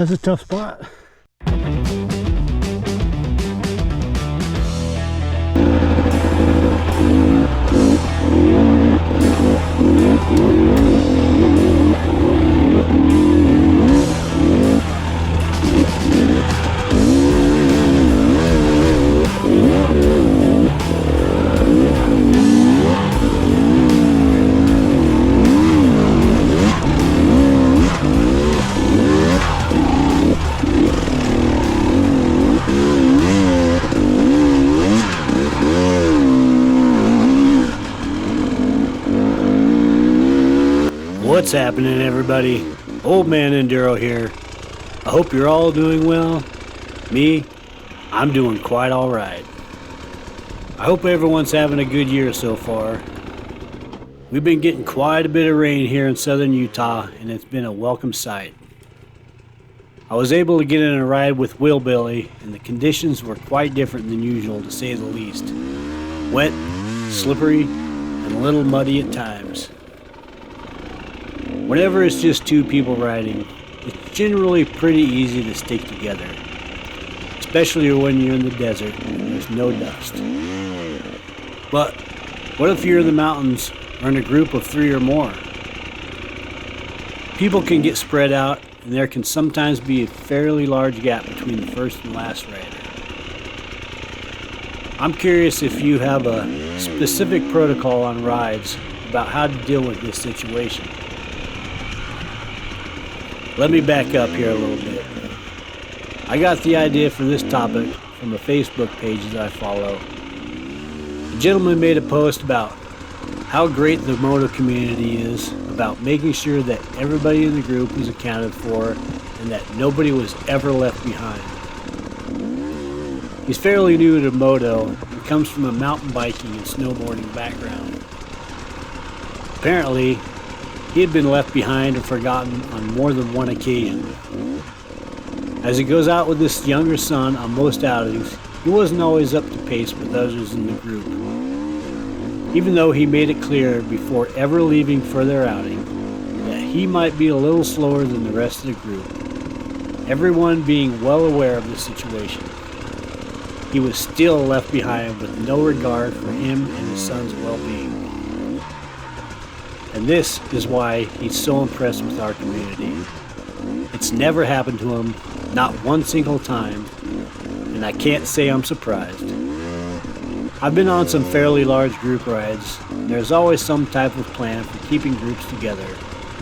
That's a tough spot. What's happening, everybody? Old Man Enduro here. I hope you're all doing well. Me, I'm doing quite alright. I hope everyone's having a good year so far. We've been getting quite a bit of rain here in southern Utah, and it's been a welcome sight. I was able to get in a ride with Will Billy, and the conditions were quite different than usual, to say the least. Wet, slippery, and a little muddy at times. Whenever it's just two people riding, it's generally pretty easy to stick together, especially when you're in the desert and there's no dust. But what if you're in the mountains or in a group of 3 or more? People can get spread out, and there can sometimes be a fairly large gap between the first and last rider. I'm curious if you have a specific protocol on rides about how to deal with this situation. Let me back up here a little bit. I got the idea for this topic from a Facebook page that I follow. A gentleman made a post about how great the Moto community is about making sure that everybody in the group is accounted for and that nobody was ever left behind. He's fairly new to Moto and comes from a mountain biking and snowboarding background. Apparently, he had been left behind or forgotten on more than one occasion. As he goes out with his younger son on most outings, he wasn't always up to pace with others in the group. Even though he made it clear before ever leaving for their outing that he might be a little slower than the rest of the group, everyone being well aware of the situation, he was still left behind with no regard for him and his son's well-being. And this is why he's so impressed with our community. It's never happened to him, not one single time, and I can't say I'm surprised. I've been on some fairly large group rides, and there's always some type of plan for keeping groups together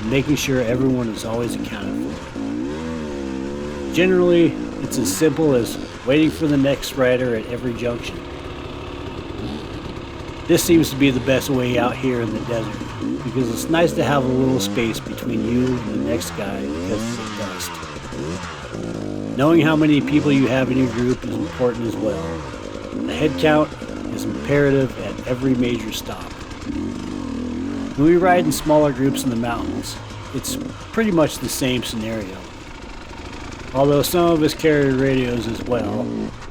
and making sure everyone is always accounted for. Generally, it's as simple as waiting for the next rider at every junction. This seems to be the best way out here in the desert, because it's nice to have a little space between you and the next guy because of the dust. Knowing how many people you have in your group is important as well. The head count is imperative at every major stop. When we ride in smaller groups in the mountains, it's pretty much the same scenario. Although some of us carry radios as well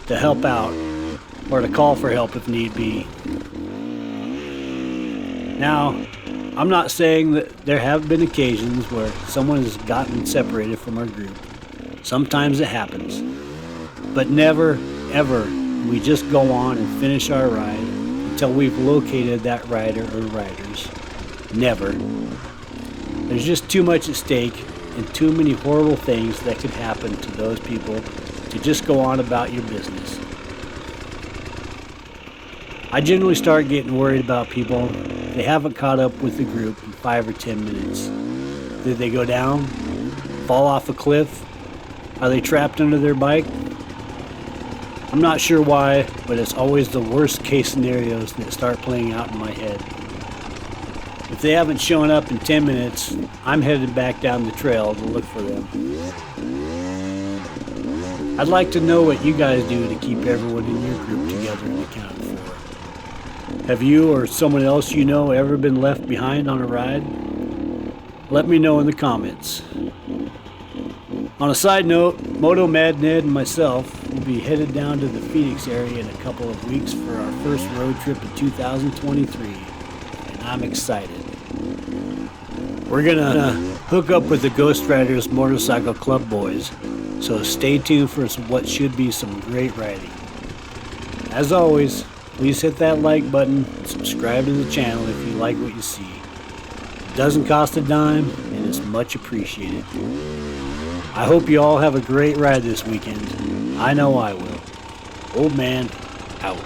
to help out or to call for help if need be. Now, I'm not saying that there have been occasions where someone has gotten separated from our group. Sometimes it happens. But never, ever do we just go on and finish our ride until we've located that rider or riders. Never. There's just too much at stake and too many horrible things that could happen to those people to just go on about your business. I generally start getting worried about people if they haven't caught up with the group in 5 or 10 minutes. Did they go down? Fall off a cliff? Are they trapped under their bike? I'm not sure why, but it's always the worst case scenarios that start playing out in my head. If they haven't shown up in 10 minutes, I'm headed back down the trail to look for them. I'd like to know what you guys do to keep everyone in your group together and accounted for. Have you or someone else you know ever been left behind on a ride? Let me know in the comments. On a side note, Moto Mad Ned and myself will be headed down to the Phoenix area in a couple of weeks for our first road trip in 2023, and I'm excited. We're gonna hook up with the Ghost Riders Motorcycle Club boys, so stay tuned for what should be some great riding. As always, please hit that like button and subscribe to the channel if you like what you see. It doesn't cost a dime and is much appreciated. I hope you all have a great ride this weekend. I know I will. Old man, out.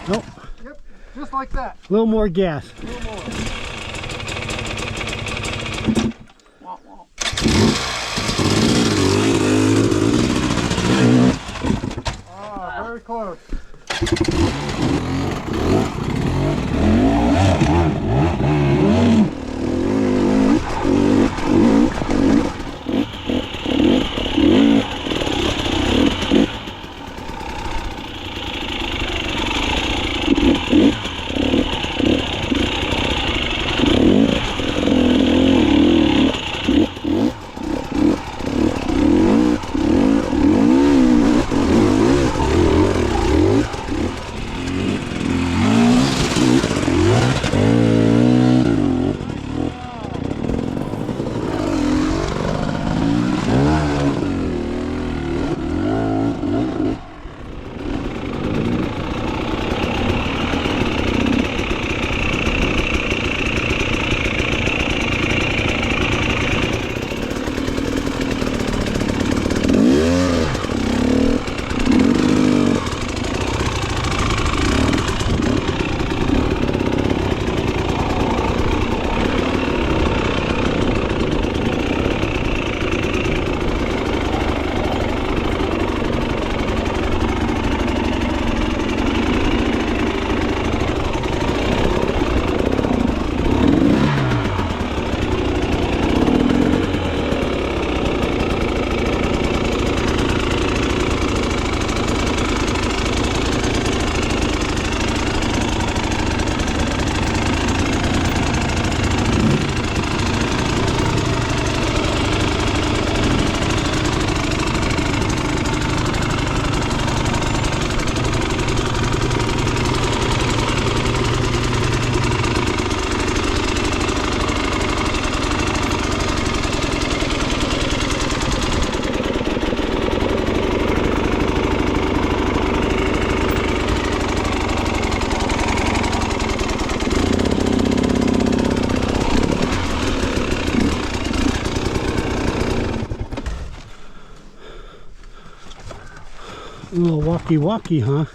Nope. Yep, just like that. A little more gas. A little more. Womp, womp. Ah, very close. A little walkie-walkie, huh?